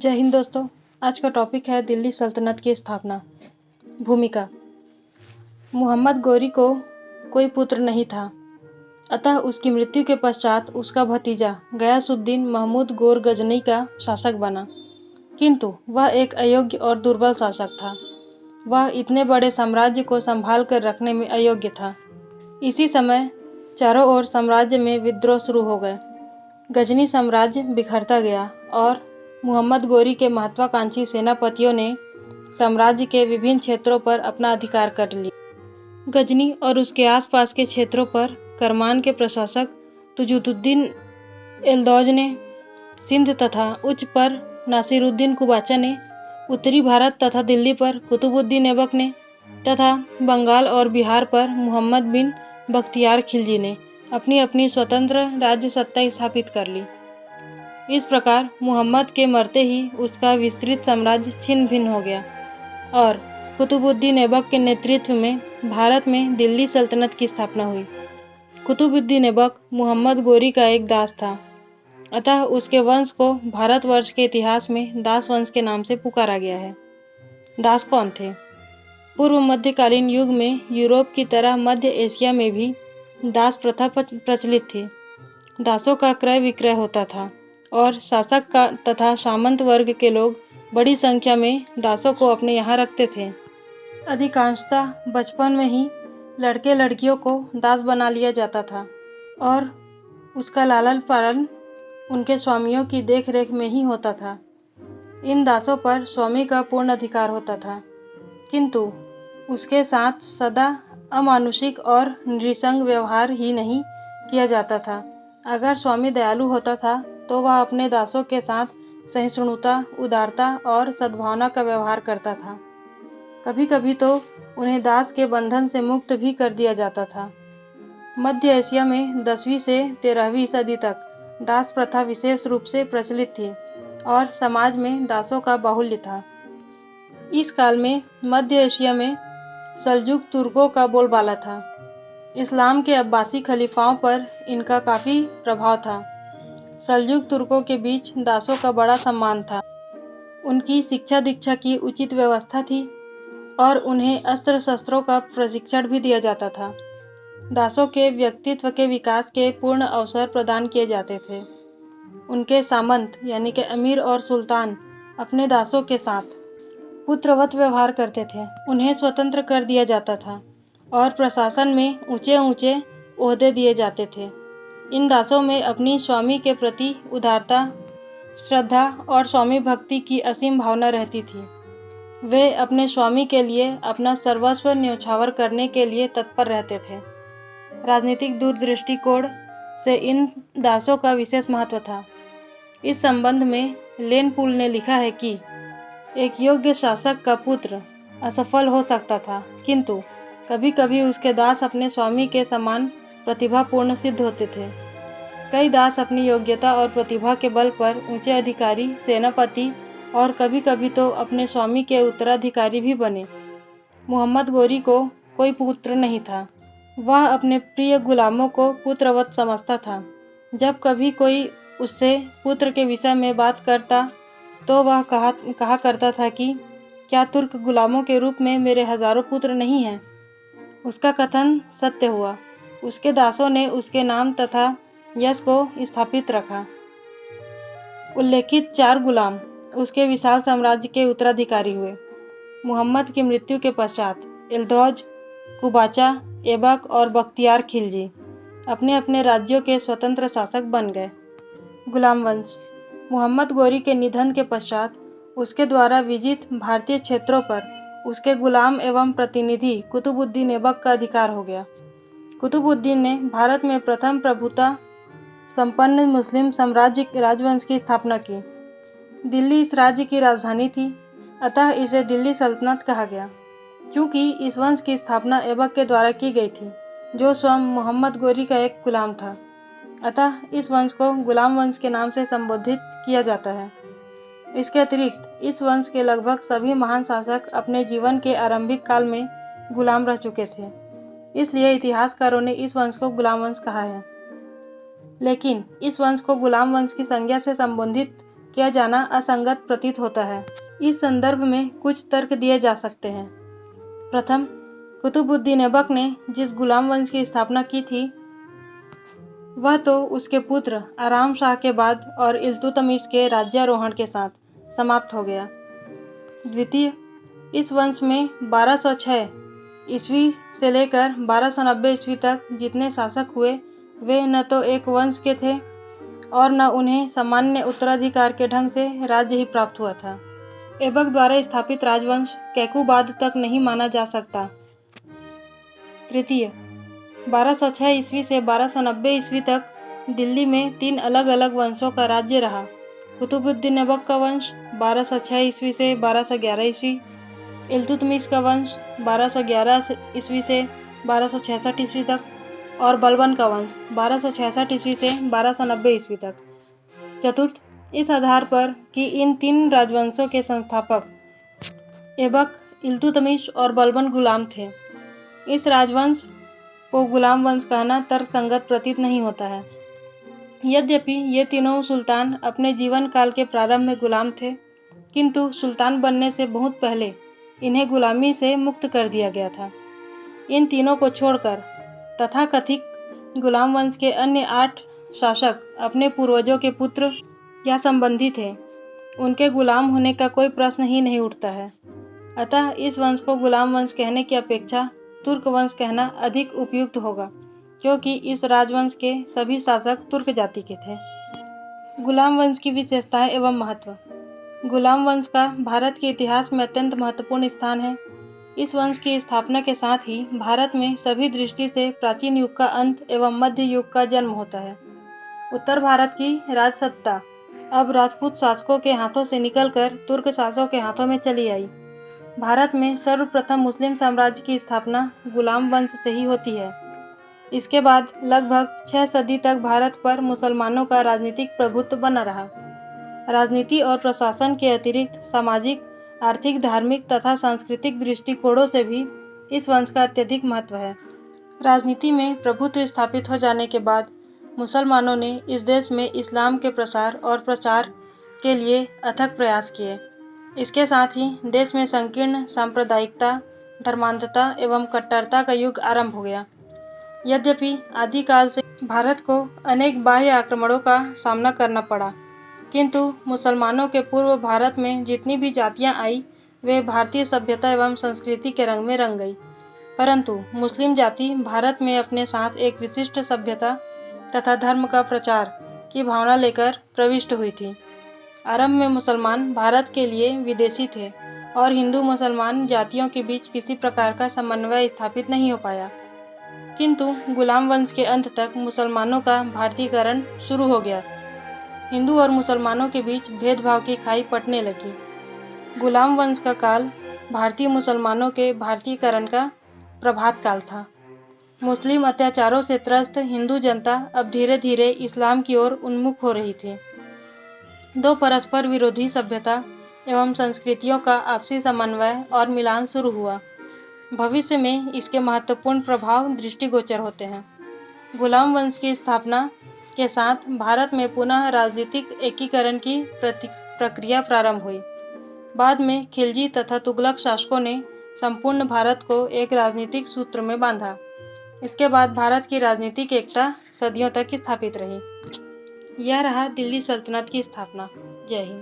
जय हिंद दोस्तों। आज का टॉपिक है दिल्ली सल्तनत की स्थापना। भूमिका। मोहम्मद गोरी को कोई पुत्र नहीं था, अतः उसकी मृत्यु के पश्चात उसका भतीजा गयासुद्दीन महमूद गोर गजनी का शासक बना। किंतु वह एक अयोग्य और दुर्बल शासक था। वह इतने बड़े साम्राज्य को संभाल कर रखने में अयोग्य था। इसी समय चारों ओर साम्राज्य में विद्रोह शुरू हो गए। गजनी साम्राज्य बिखरता गया और मोहम्मद गोरी के महत्वाकांक्षी सेनापतियों ने साम्राज्य के विभिन्न क्षेत्रों पर अपना अधिकार कर लिया। गजनी और उसके आसपास के क्षेत्रों पर करमान के प्रशासक तुजुदुद्दीन एल्दौज ने, सिंध तथा उच्च पर नासिरुद्दीन कुबाचा ने, उत्तरी भारत तथा दिल्ली पर कुतुबुद्दीन ऐबक ने तथा बंगाल और बिहार पर मुहम्मद बिन बख्तियार खिलजी ने अपनी अपनी स्वतंत्र राज्य सत्ता स्थापित कर ली। इस प्रकार मुहम्मद के मरते ही उसका विस्तृत साम्राज्य छिन्न भिन्न हो गया और कुतुबुद्दीन ऐबक के नेतृत्व में भारत में दिल्ली सल्तनत की स्थापना हुई। कुतुबुद्दीन ऐबक मोहम्मद गोरी का एक दास था, अतः उसके वंश को भारतवर्ष के इतिहास में दास वंश के नाम से पुकारा गया है। दास कौन थे? पूर्व मध्यकालीन युग में यूरोप की तरह मध्य एशिया में भी दास प्रथा प्रचलित थी। दासों का क्रय विक्रय होता था और शासक का तथा सामंत वर्ग के लोग बड़ी संख्या में दासों को अपने यहाँ रखते थे। अधिकांशतः बचपन में ही लड़के लड़कियों को दास बना लिया जाता था और उसका लालन पालन उनके स्वामियों की देखरेख में ही होता था। इन दासों पर स्वामी का पूर्ण अधिकार होता था, किंतु उसके साथ सदा अमानुषिक और नृशंस व्यवहार ही नहीं किया जाता था। अगर स्वामी दयालु होता था तो वह अपने दासों के साथ सहिष्णुता, उदारता और सद्भावना का व्यवहार करता था। कभी कभी तो उन्हें दास के बंधन से मुक्त भी कर दिया जाता था। मध्य एशिया में 10वीं से 13वीं सदी तक दास प्रथा विशेष रूप से प्रचलित थी और समाज में दासों का बाहुल्य था। इस काल में मध्य एशिया में सल्जुक तुर्कों का बोलबाला था। इस्लाम के अब्बासी खलीफाओं पर इनका काफ़ी प्रभाव था। सल्जुक तुर्कों के बीच दासों का बड़ा सम्मान था। उनकी शिक्षा दीक्षा की उचित व्यवस्था थी और उन्हें अस्त्र शस्त्रों का प्रशिक्षण भी दिया जाता था। दासों के व्यक्तित्व के विकास के पूर्ण अवसर प्रदान किए जाते थे। उनके सामंत यानी कि अमीर और सुल्तान अपने दासों के साथ पुत्रवत व्यवहार करते थे। उन्हें स्वतंत्र कर दिया जाता था और प्रशासन में ऊंचे ऊंचे ओहदे दिए जाते थे। इन दासों में अपनी स्वामी के प्रति उदारता, श्रद्धा और स्वामी भक्ति की असीम भावना रहती थी। वे अपने स्वामी के लिए अपना सर्वस्व न्यौछावर करने के लिए तत्पर रहते थे। राजनीतिक दूरदृष्टिकोण से इन दासों का विशेष महत्व था। इस संबंध में लेन पुल ने लिखा है कि एक योग्य शासक का पुत्र असफल हो सकता था, किंतु कभी कभी उसके दास अपने स्वामी के समान प्रतिभापूर्ण सिद्ध होते थे। कई दास अपनी योग्यता और प्रतिभा के बल पर ऊंचे अधिकारी, सेनापति और कभी कभी तो अपने स्वामी के उत्तराधिकारी भी बने। मोहम्मद गोरी को कोई पुत्र नहीं था। वह अपने प्रिय गुलामों को पुत्रवत समझता था। जब कभी कोई उससे पुत्र के विषय में बात करता तो वह कहा करता था कि क्या तुर्क गुलामों के रूप में मेरे हजारों पुत्र नहीं हैं? उसका कथन सत्य हुआ। उसके दासों ने उसके नाम तथा यश को स्थापित रखा। उल्लेखित 4 गुलाम उसके विशाल साम्राज्य के उत्तराधिकारी हुए। मुहम्मद की मृत्यु के पश्चात एल्दौज, कुबाचा, ऐबक और बख्तियार खिलजी अपने अपने राज्यों के स्वतंत्र शासक बन गए। गुलाम वंश। मुहम्मद गोरी के निधन के पश्चात उसके द्वारा विजित भारतीय क्षेत्रों पर उसके गुलाम एवं प्रतिनिधि कुतुबुद्दीन ऐबक का अधिकार हो गया। कुतुबुद्दीन ने भारत में प्रथम प्रभुता संपन्न मुस्लिम साम्राज्य राजवंश की स्थापना की। दिल्ली इस राज्य की राजधानी थी, अतः इसे दिल्ली सल्तनत कहा गया। क्योंकि इस वंश की स्थापना ऐबक के द्वारा की गई थी, जो स्वयं मोहम्मद गोरी का एक गुलाम था, अतः इस वंश को गुलाम वंश के नाम से संबोधित किया जाता है। इसके अतिरिक्त इस वंश के लगभग सभी महान शासक अपने जीवन के आरंभिक काल में गुलाम रह चुके थे, इसलिए इतिहासकारों ने इस वंश को गुलाम वंश कहा है। लेकिन इस वंश को गुलाम वंश की संज्ञा से संबोधित किया जाना असंगत प्रतीत होता है। इस संदर्भ में कुछ तर्क दिए जा सकते हैं। प्रथम, कुतुबुद्दीन ऐबक ने जिस गुलाम वंश की स्थापना की थी वह तो उसके पुत्र आराम शाह के बाद और इल्तुतमिश के राज्यारोहण के साथ समाप्त हो गया। द्वितीय, इस वंश में 1206 ईस्वी से लेकर 1290 ईस्वी तक जितने शासक हुए वे न तो एक वंश के थे और न उन्हें सामान्य उत्तराधिकार के ढंग से राज्य ही प्राप्त हुआ था। ऐबक द्वारा स्थापित राजवंश कैकुबाद तक नहीं माना जा सकता। तृतीय, 1206 ईस्वी से 1290 ईस्वी तक दिल्ली में 3 अलग अलग वंशों का राज्य रहा। कुतुबुद्दीन ऐबक का वंश 1206 ईस्वी से 1211 ईस्वी, इल्तुतमिश का वंश 1211 ईस्वी से 1266 ईस्वी तक और बलबन का वंश 1266 ईस्वी से 1290 ईस्वी तक। चतुर्थ, इस आधार पर कि इन 3 राजवंशों के संस्थापक ऐबक, इल्तुतमिश और बलबन गुलाम थे, इस राजवंश को गुलाम वंश कहना तर्कसंगत प्रतीत नहीं होता है। यद्यपि ये तीनों सुल्तान अपने जीवन काल के प्रारंभ में गुलाम थे, किंतु सुल्तान बनने से बहुत पहले इन्हें गुलामी से मुक्त कर दिया गया था। इन तीनों को छोड़कर तथाकथित गुलाम वंश के अन्य 8 शासक अपने पूर्वजों के पुत्र या संबंधी थे। उनके गुलाम होने का कोई प्रश्न ही नहीं उठता है। अतः इस वंश को गुलाम वंश कहने की अपेक्षा तुर्क वंश कहना अधिक उपयुक्त होगा, क्योंकि इस राजवंश के सभी शासक तुर्क जाति के थे। गुलाम वंश की विशेषताएं एवं महत्व। गुलाम वंश का भारत के इतिहास में अत्यंत महत्वपूर्ण स्थान है। इस वंश की स्थापना के साथ ही भारत में सभी दृष्टि से प्राचीन युग का अंत एवं मध्य युग का जन्म होता है। उत्तर भारत की राजसत्ता अब राजपूत शासकों के हाथों से निकलकर तुर्क शासकों के हाथों में चली आई। भारत में सर्वप्रथम मुस्लिम साम्राज्य की स्थापना गुलाम वंश से ही होती है। इसके बाद लगभग 6 सदी तक भारत पर मुसलमानों का राजनीतिक प्रभुत्व बना रहा। राजनीति और प्रशासन के अतिरिक्त सामाजिक, आर्थिक, धार्मिक तथा सांस्कृतिक दृष्टिकोणों से भी इस वंश का अत्यधिक महत्व है। राजनीति में प्रभुत्व स्थापित हो जाने के बाद मुसलमानों ने इस देश में इस्लाम के प्रसार और प्रचार के लिए अथक प्रयास किए। इसके साथ ही देश में संकीर्ण सांप्रदायिकता, धर्मांधता एवं कट्टरता का युग आरंभ हो गया। यद्यपि आदिकाल से भारत को अनेक बाह्य आक्रमणों का सामना करना पड़ा, किंतु मुसलमानों के पूर्व भारत में जितनी भी जातियां आई वे भारतीय सभ्यता एवं संस्कृति के रंग में रंग गई। परंतु मुस्लिम जाति भारत में अपने साथ एक विशिष्ट सभ्यता तथा धर्म का प्रचार की भावना लेकर प्रविष्ट हुई थी। आरंभ में मुसलमान भारत के लिए विदेशी थे और हिंदू मुसलमान जातियों के बीच किसी प्रकार का समन्वय स्थापित नहीं हो पाया, किंतु गुलाम वंश के अंत तक मुसलमानों का भारतीयकरण शुरू हो गया। हिंदू और मुसलमानों के बीच भेदभाव की खाई पड़ने लगी। गुलाम वंश का काल भारतीय मुसलमानों के भारतीयकरण का प्रभात काल था। मुस्लिम अत्याचारों से त्रस्त हिंदू जनता अब धीरे धीरे इस्लाम की ओर उन्मुख हो रही थी। 2 परस्पर विरोधी सभ्यता एवं संस्कृतियों का आपसी समन्वय और मिलान शुरू हुआ। भविष्य में इसके महत्वपूर्ण प्रभाव दृष्टिगोचर होते हैं। गुलाम वंश की स्थापना के साथ भारत में पुनः राजनीतिक एकीकरण की प्रक्रिया प्रारंभ हुई। बाद में खिलजी तथा तुगलक शासकों ने संपूर्ण भारत को एक राजनीतिक सूत्र में बांधा। इसके बाद भारत की राजनीतिक एकता सदियों तक स्थापित रही। यह रहा दिल्ली सल्तनत की स्थापना। जय हिंद।